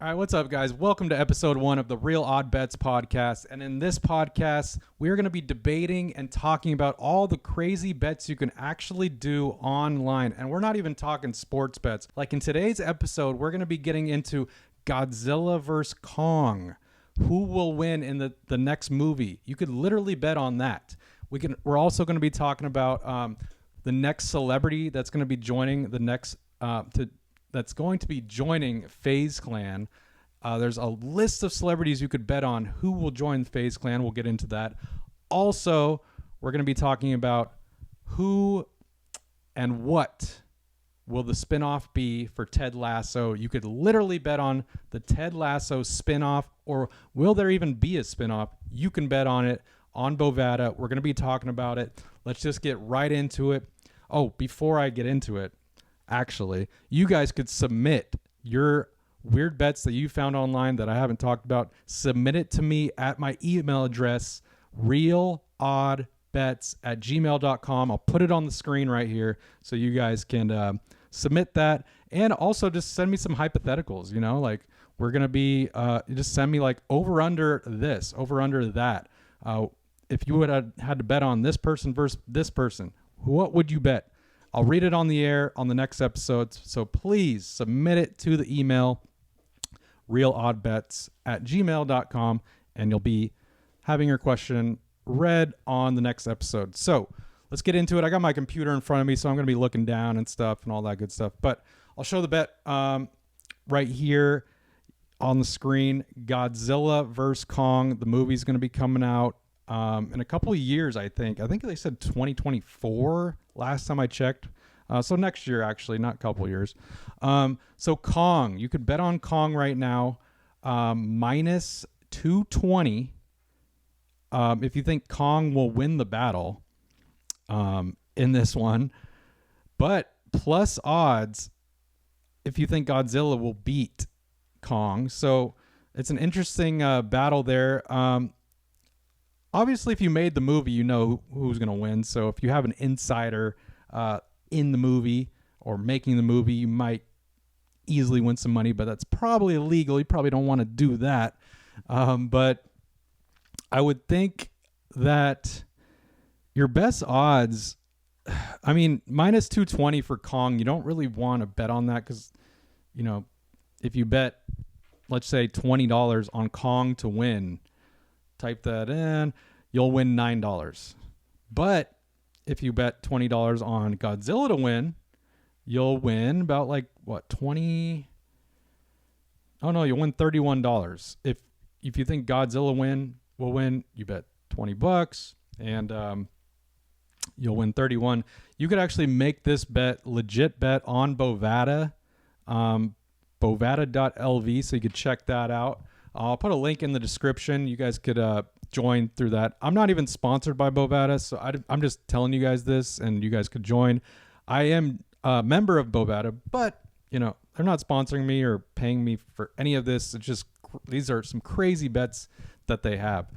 All right, what's up, guys? Welcome to episode 1 of the Real Odd Bets podcast. And in this podcast, we're going to be debating and talking about all the crazy bets you can actually do online. And we're not even talking sports bets. Like in today's episode, we're going to be getting into Godzilla vs. Kong. Who will win in the next movie? You could literally bet on that. We're also going to be talking about the next celebrity that's going to be joining the next that's going to be joining Faze Clan. There's a list of celebrities you could bet on who will join the Faze Clan. We'll get into that. Also, we're going to be talking about who and what will the spinoff be for Ted Lasso. You could literally bet on the Ted Lasso spinoff, or will there even be a spinoff? You can bet on it on Bovada. We're going to be talking about it. Let's just get right into it. Oh, before I get into it, actually, you guys could submit your weird bets that you found online that I haven't talked about. Submit it to me at my email address, realoddbets@gmail.com. I'll put it on the screen right here so you guys can submit that. And also just send me some hypotheticals, like we're going to be, just send me like over under this, over under that. If you would have had to bet on this person versus this person, what would you bet? I'll read it on the air on the next episode. So please submit it to the email, realoddbets@gmail.com, and you'll be having your question read on the next episode. So let's get into it. I got my computer in front of me, so I'm going to be looking down and stuff and all that good stuff. But I'll show the bet right here on the screen. Godzilla vs. Kong. The movie's going to be coming out in a couple of years, I think. I think they said 2024 last time I checked. So next year, actually, not a couple of years. So Kong, you could bet on Kong right now, minus 220. If you think Kong will win the battle in this one, but plus odds if you think Godzilla will beat Kong. So it's an interesting battle there. Obviously, if you made the movie, you know who's going to win. So if you have an insider in the movie or making the movie, you might easily win some money, but that's probably illegal. You probably don't want to do that. But I would think that your best odds, I mean, minus 220 for Kong, you don't really want to bet on that because, if you bet, let's say $20 on Kong to win, type that in, you'll win $9. But if you bet $20 on Godzilla to win, you'll win about you'll win $31. If you think Godzilla will win, you bet $20 and you'll win 31. You could actually make this legit bet on Bovada, bovada.lv, so you could check that out. I'll put a link in the description. You guys could join through that. I'm not even sponsored by Bovada, so I'm just telling you guys this, and you guys could join. I am a member of Bovada, but they're not sponsoring me or paying me for any of this. It's just these are some crazy bets that they have.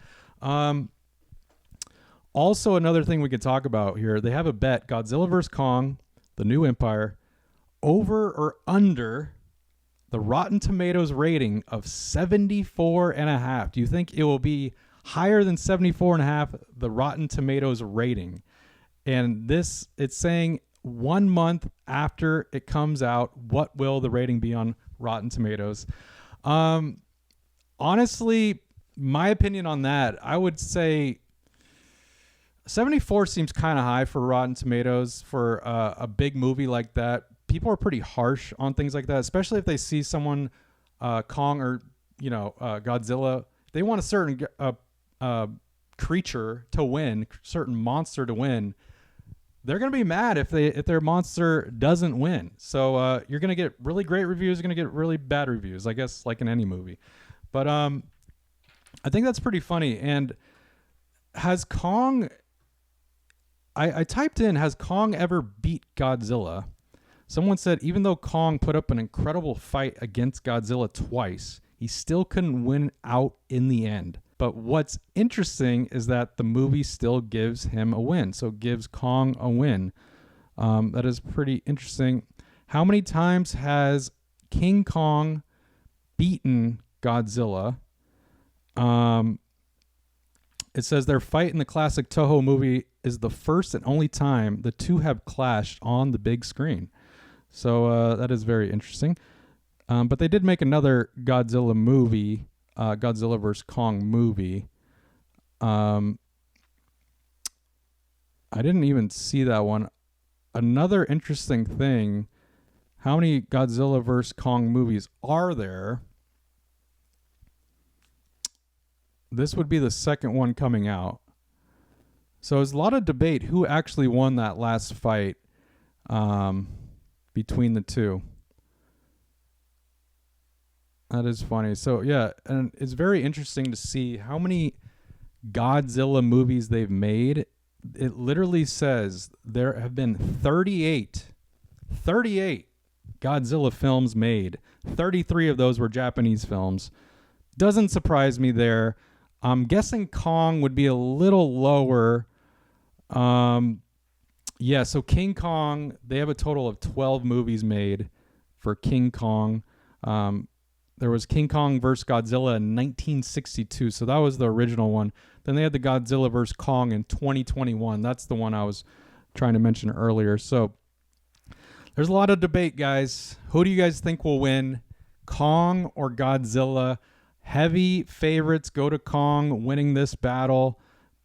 Also, another thing we could talk about here, they have a bet, Godzilla vs. Kong, the new empire, over or under the Rotten Tomatoes rating of 74.5. Do you think it will be higher than 74.5, the Rotten Tomatoes rating? And it's saying 1 month after it comes out, what will the rating be on Rotten Tomatoes? Honestly, my opinion on that, I would say 74 seems kind of high for Rotten Tomatoes for a big movie like that. People are pretty harsh on things like that, especially if they see someone, Kong or Godzilla. They want a certain creature to win, certain monster to win. They're gonna be mad if their monster doesn't win. So you're gonna get really great reviews, you're gonna get really bad reviews, I guess, like in any movie. But I think that's pretty funny. And has Kong? I typed in, has Kong ever beat Godzilla? Someone said, even though Kong put up an incredible fight against Godzilla twice, he still couldn't win out in the end. But what's interesting is that the movie still gives him a win. So gives Kong a win. That is pretty interesting. How many times has King Kong beaten Godzilla. It says their fight in the classic Toho movie is the first and only time the two have clashed on the big screen. So that is very interesting. But they did make another Godzilla movie, Godzilla vs. Kong movie. I didn't even see that one. Another interesting thing, how many Godzilla vs. Kong movies are there? This would be the second one coming out. So there's a lot of debate who actually won that last fight between the two. That is funny. So yeah, and it's very interesting to see how many Godzilla movies they've made. It literally says there have been 38 Godzilla films made. 33 of those were Japanese films. Doesn't surprise me there. I'm guessing Kong would be a little lower. Yeah, so King Kong, they have a total of 12 movies made for King Kong. There was King Kong vs. Godzilla in 1962, so that was the original one. Then they had the Godzilla vs. Kong in 2021. That's the one I was trying to mention earlier. So there's a lot of debate, guys. Who do you guys think will win, Kong or Godzilla? Heavy favorites go to Kong winning this battle,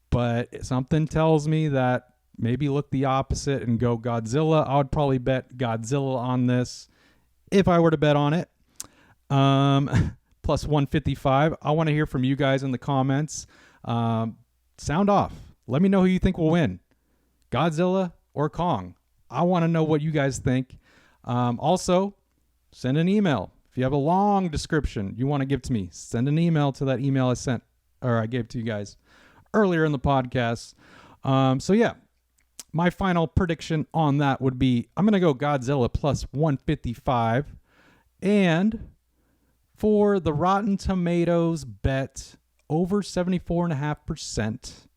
but something tells me that maybe look the opposite and go Godzilla. I would probably bet Godzilla on this if I were to bet on it. Plus 155. I want to hear from you guys in the comments. Sound off. Let me know who you think will win, Godzilla or Kong. I want to know what you guys think. Also, send an email. If you have a long description you want to give to me, send an email to that email I gave to you guys earlier in the podcast. So yeah, my final prediction on that would be I'm going to go Godzilla plus 155. And for the Rotten Tomatoes bet over 74.5%,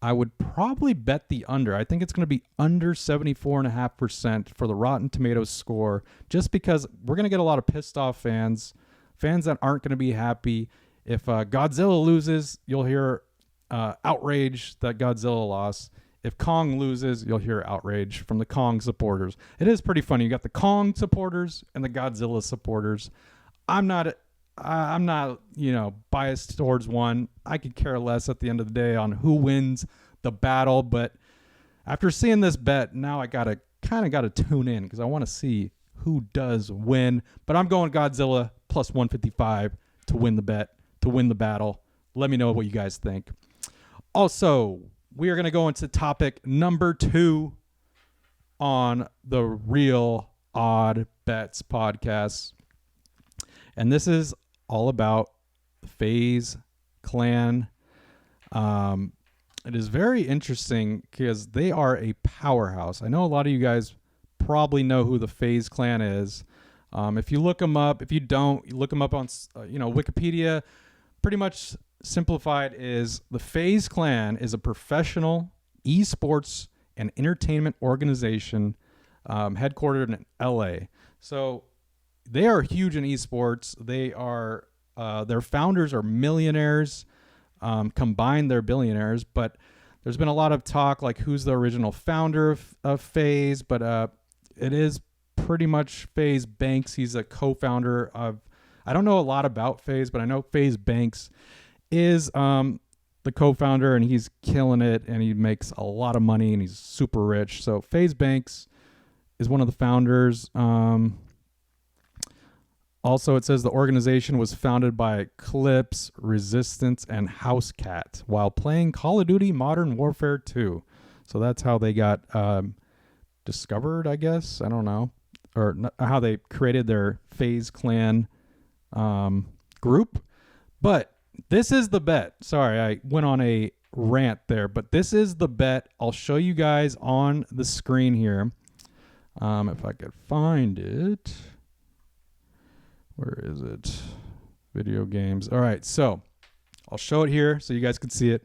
I would probably bet the under. I think it's going to be under 74.5% for the Rotten Tomatoes score, just because we're going to get a lot of pissed off fans that aren't going to be happy. If Godzilla loses, you'll hear outrage that Godzilla lost. If Kong loses, you'll hear outrage from the Kong supporters. It is pretty funny. You got the Kong supporters and the Godzilla supporters. I'm not, biased towards one. I could care less at the end of the day on who wins the battle. But after seeing this bet, now I kind of gotta tune in because I want to see who does win. But I'm going Godzilla plus 155 to win the bet, to win the battle. Let me know what you guys think. Also, we are going to go into topic number 2 on the Real Odd Bets podcast. And this is all about Faze clan. It is very interesting because they are a powerhouse. I know a lot of you guys probably know who the Faze clan is. If you look them up, if you don't, you look them up on Wikipedia. Pretty much simplified is the Faze clan is a professional esports and entertainment organization headquartered in LA. So they are huge in esports. They are their founders are millionaires. Combined, they're billionaires. But there's been a lot of talk like who's the original founder of Faze. But it is pretty much Faze Banks. He's a co-founder of. I don't know a lot about Faze, but I know Faze Banks is the co-founder, and he's killing it, and he makes a lot of money, and he's super rich. So Faze Banks is one of the founders. Also, it says the organization was founded by Clips, Resistance, and Housecat while playing Call of Duty Modern Warfare 2. So that's how they got discovered, I guess. I don't know. Or how they created their Faze clan group. But this is the bet. Sorry, I went on a rant there. But this is the bet. I'll show you guys on the screen here. If I could find it. Where is it? Video games. All right, so I'll show it here so you guys can see it.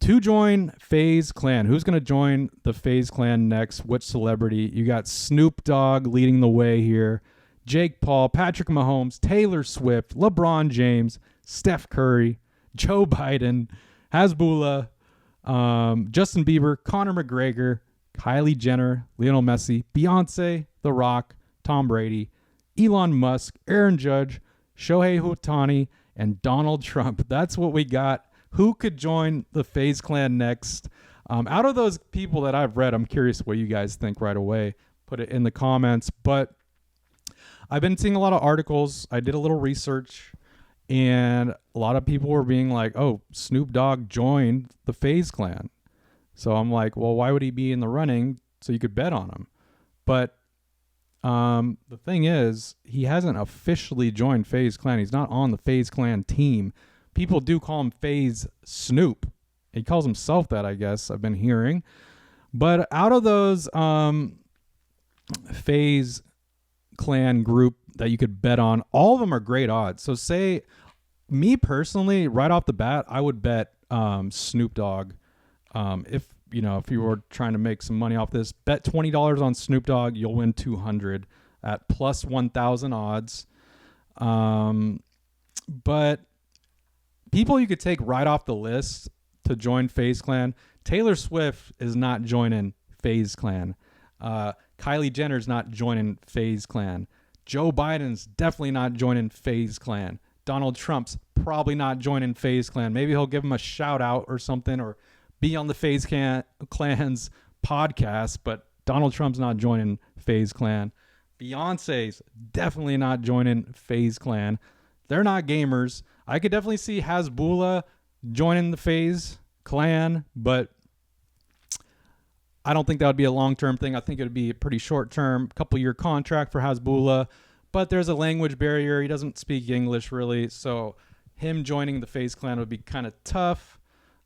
To join Faze clan. Who's going to join the Faze clan next? Which celebrity? You got Snoop Dogg leading the way here. Jake Paul, Patrick Mahomes, Taylor Swift, LeBron James, Steph Curry, Joe Biden, Hasbulla, Justin Bieber, Conor McGregor, Kylie Jenner, Lionel Messi, Beyonce, The Rock, Tom Brady, Elon Musk, Aaron Judge, Shohei Ohtani, and Donald Trump. That's what we got. Who could join the Faze Clan next? Out of those people that I've read, I'm curious what you guys think right away. Put it in the comments. But I've been seeing a lot of articles. I did a little research, and a lot of people were being like, oh, Snoop Dogg joined the Faze Clan. So I'm like, well, why would he be in the running so you could bet on him? But the thing is, he hasn't officially joined Faze Clan. He's not on the Faze Clan team. People do call him Faze Snoop. He calls himself that, I guess, I've been hearing. But out of those Faze Clan group that you could bet on, all of them are great odds. So say, me personally, right off the bat, I would bet Snoop Dogg. If you were trying to make some money off this, bet $20 on Snoop Dogg, you'll win $200 at plus 1,000 odds. But people you could take right off the list to join Faze Clan. Taylor Swift is not joining Faze Clan. Kylie Jenner's not joining Faze Clan. Joe Biden's definitely not joining Faze Clan. Donald Trump's probably not joining Faze Clan. Maybe he'll give him a shout out or something, or be on the Faze Clan's podcast, but Donald Trump's not joining Faze Clan. Beyonce's definitely not joining Faze Clan. They're not gamers. I could definitely see Hasbulla joining the Faze Clan, but I don't think that would be a long-term thing. I think it would be a pretty short-term, couple-year contract for Hasbulla, but there's a language barrier. He doesn't speak English, really, so him joining the Faze Clan would be kind of tough.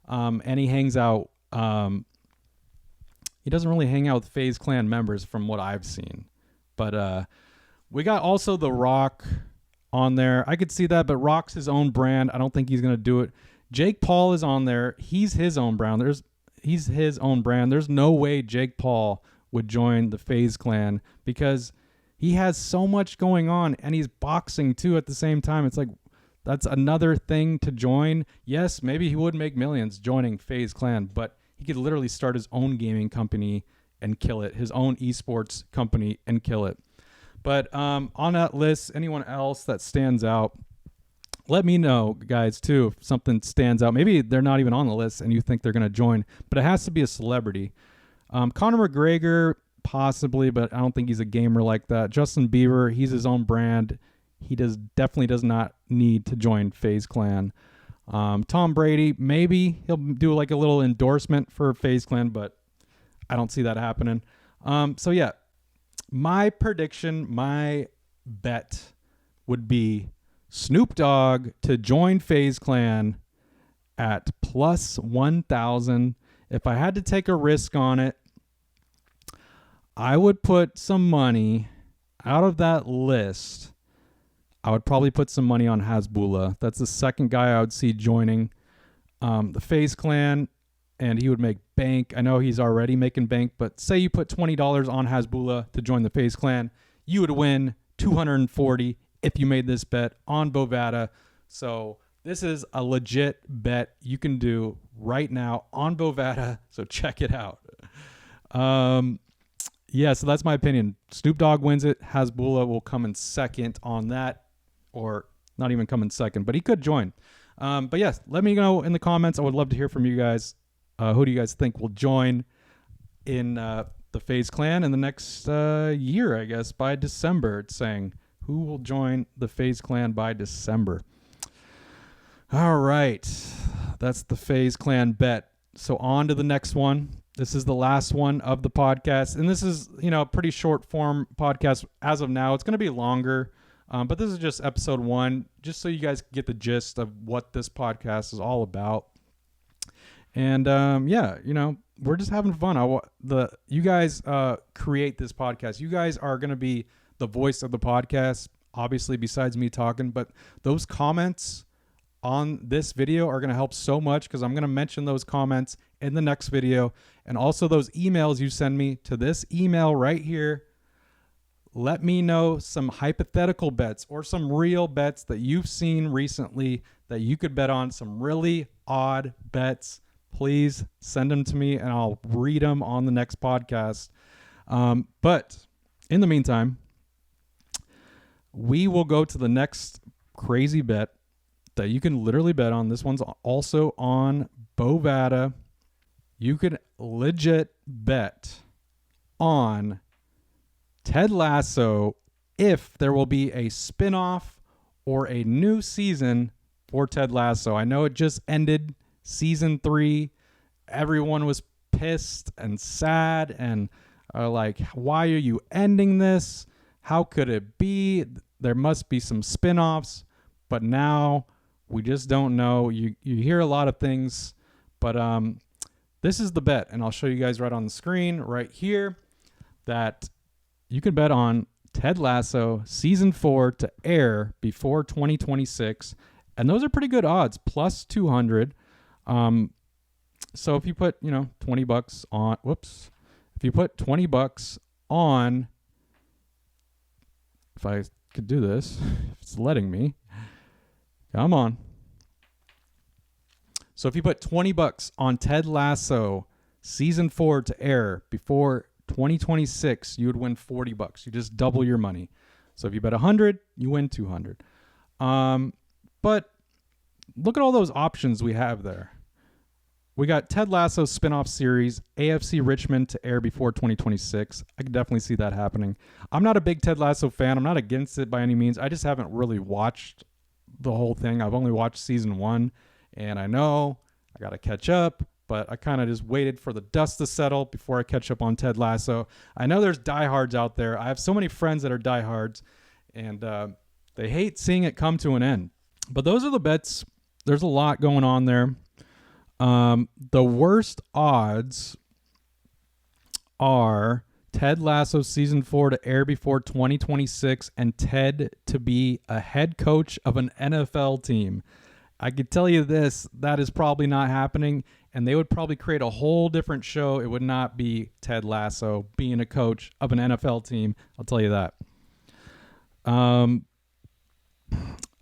And he hangs out. He doesn't really hang out with Faze Clan members from what I've seen. But we got also The Rock on there. I could see that, but Rock's his own brand. I don't think he's going to do it. Jake Paul is on there. He's his own brand. He's his own brand. There's no way Jake Paul would join the Faze Clan because he has so much going on, and he's boxing too at the same time. It's like, that's another thing to join. Yes, maybe he would make millions joining Faze Clan, but he could literally start his own gaming company and kill it, his own esports company and kill it. But on that list, anyone else that stands out, let me know, guys, too, if something stands out. Maybe they're not even on the list and you think they're going to join, but it has to be a celebrity. Conor McGregor, possibly, but I don't think he's a gamer like that. Justin Bieber, he's his own brand. He definitely does not need to join Faze Clan. Tom Brady, maybe he'll do like a little endorsement for Faze Clan, but I don't see that happening. So yeah, my prediction, my bet would be Snoop Dogg to join Faze Clan at plus 1,000. If I had to take a risk on it, I would put some money out of that list. I would probably put some money on Hasbulla. That's the second guy I would see joining the Faze Clan, and he would make bank. I know he's already making bank, but say you put $20 on Hasbulla to join the Faze Clan, you would win $240 if you made this bet on Bovada. So this is a legit bet you can do right now on Bovada, so check it out. Yeah, so that's my opinion. Snoop Dogg wins it. Hasbulla will come in second on that, or not even come in second, but he could join. But yes, let me know in the comments. I would love to hear from you guys. Who do you guys think will join in the Faze Clan in the next year, I guess, by December? It's saying who will join the Faze Clan by December. All right, that's the Faze Clan bet. So on to the next one. This is the last one of the podcast, and this is, a pretty short form podcast as of now. It's going to be longer, but this is just episode 1, just so you guys get the gist of what this podcast is all about. And we're just having fun. You guys create this podcast. You guys are going to be the voice of the podcast, obviously, besides me talking. But those comments on this video are going to help so much, because I'm going to mention those comments in the next video. And also those emails you send me to this email right here, let me know some hypothetical bets or some real bets that you've seen recently that you could bet on, some really odd bets. Please send them to me and I'll read them on the next podcast. But in the meantime, we will go to the next crazy bet that you can literally bet on. This one's also on Bovada. You could legit bet on Ted Lasso if there will be a spin-off or a new season for Ted Lasso. I know it just ended season 3. Everyone was pissed and sad and like, why are you ending this? How could it be? There must be some spin-offs, but now we just don't know. You hear a lot of things, but this is the bet, and I'll show you guys right on the screen right here that you can bet on Ted Lasso Season 4 to air before 2026, and those are pretty good odds, plus 200. So if you put, $20 on, if you put $20 on, if I could do this, if it's letting me, come on. So if you put $20 on Ted Lasso Season 4 to air before 2026, you would win $40. You just double your money. So if you bet 100, you win 200. But look at all those options we have there. We got Ted Lasso spinoff series, AFC Richmond to air before 2026. I can definitely see that happening. I'm not a big Ted Lasso fan. I'm not against it by any means. I just haven't really watched the whole thing. I've only watched season 1, and I know I got to catch up, but I kind of just waited for the dust to settle before I catch up on Ted Lasso. I know there's diehards out there. I have so many friends that are diehards, and they hate seeing it come to an end. But those are the bets. There's a lot going on there. The worst odds are Ted Lasso Season 4 to air before 2026 and Ted to be a head coach of an NFL team. I could tell you this, that is probably not happening, and they would probably create a whole different show. It would not be Ted Lasso being a coach of an NFL team. I'll tell you that.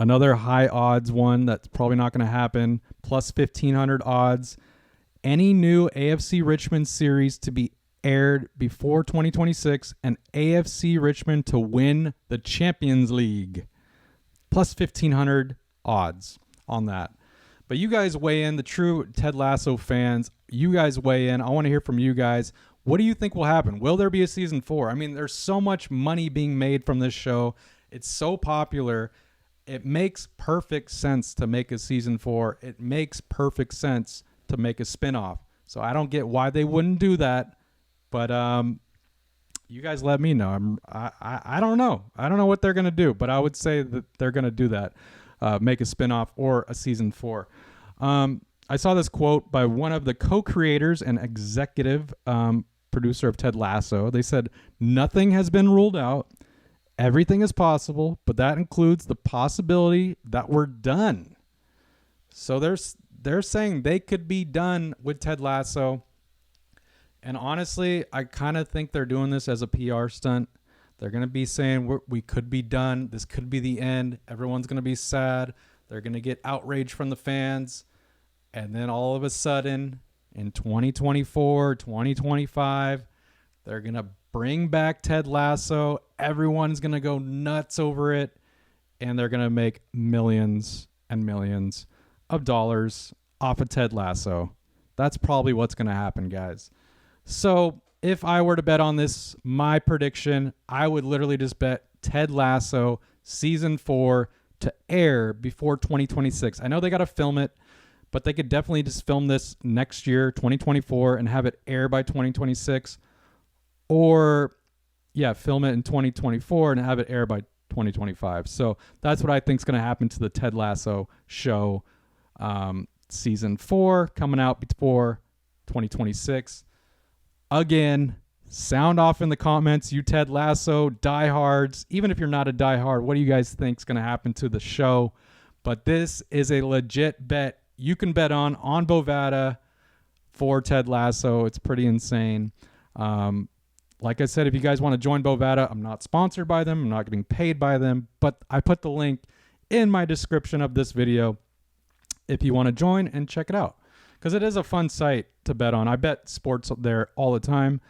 Another high odds one that's probably not going to happen, plus 1,500 odds. Any new AFC Richmond series to be aired before 2026 and AFC Richmond to win the Champions League. Plus 1,500 odds on that. But you guys weigh in, the true Ted Lasso fans. You guys weigh in. I want to hear from you guys. What do you think will happen? Will there be a season 4? I mean, there's so much money being made from this show. It's so popular. It makes perfect sense to make a season 4. It makes perfect sense to make a spinoff. So I don't get why they wouldn't do that. But you guys let me know. I don't know. I don't know what they're going to do, but I would say that they're going to do that. Make a spinoff or a season 4. I saw this quote by one of the co-creators and executive producer of Ted Lasso. They said, "Nothing has been ruled out. Everything is possible, but that includes the possibility that we're done." So they're saying they could be done with Ted Lasso. And honestly, I kind of think they're doing this as a PR stunt. They're going to be saying we could be done. This could be the end. Everyone's going to be sad. They're going to get outrage from the fans. And then all of a sudden, in 2024, 2025, they're going to bring back Ted Lasso. Everyone's going to go nuts over it. And they're going to make millions and millions of dollars off of Ted Lasso. That's probably what's going to happen, guys. So if I were to bet on this, my prediction, I would literally just bet Ted Lasso Season 4 to air before 2026. I know they got to film it, but they could definitely just film this next year, 2024, and have it air by 2026. Or, film it in 2024 and have it air by 2025. So that's what I think is going to happen to the Ted Lasso show. Season 4 coming out before 2026. Again, sound off in the comments, you Ted Lasso diehards. Even if you're not a diehard, what do you guys think is going to happen to the show? But this is a legit bet you can bet on Bovada for Ted Lasso. It's pretty insane. Like I said, if you guys want to join Bovada, I'm not sponsored by them. I'm not getting paid by them, but I put the link in my description of this video if you want to join and check it out, because it is a fun site to bet on. I bet sports there all the time.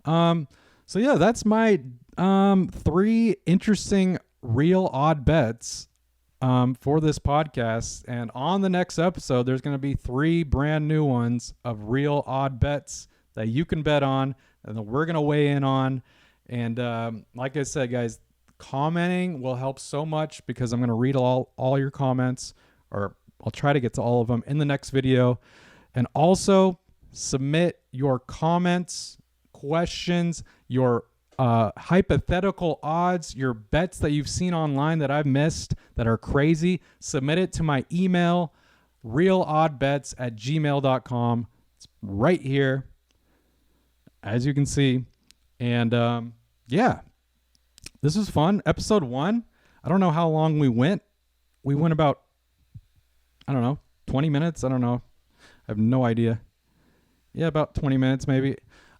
So yeah, that's my 3 interesting real odd bets for this podcast. And on the next episode, there's going to be 3 brand new ones of real odd bets that you can bet on and that we're going to weigh in on. And like I said, guys, commenting will help so much, because I'm going to read all your comments, or I'll try to get to all of them in the next video. And also submit your comments, questions, your hypothetical odds, your bets that you've seen online that I've missed that are crazy. Submit it to my email, realoddbets@gmail.com. It's right here, as you can see. And yeah, this was fun. Episode 1. I don't know how long we went. We went about, I don't know, 20 minutes. I don't know. I have no idea. Yeah, about 20 minutes maybe.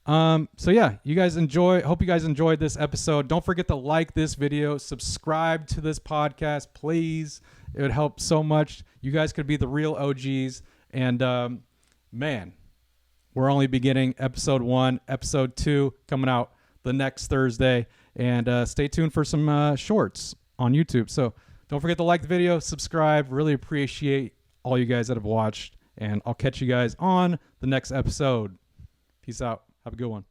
So yeah, you guys hope you guys enjoyed this episode. Don't forget to like this video, subscribe to this podcast, please. It would help so much. You guys could be the real OGs. And man, we're only beginning. Episode 1, episode 2 coming out the next Thursday. And stay tuned for some shorts on YouTube. So don't forget to like the video, subscribe. Really appreciate all you guys that have watched. And I'll catch you guys on the next episode. Peace out. Have a good one.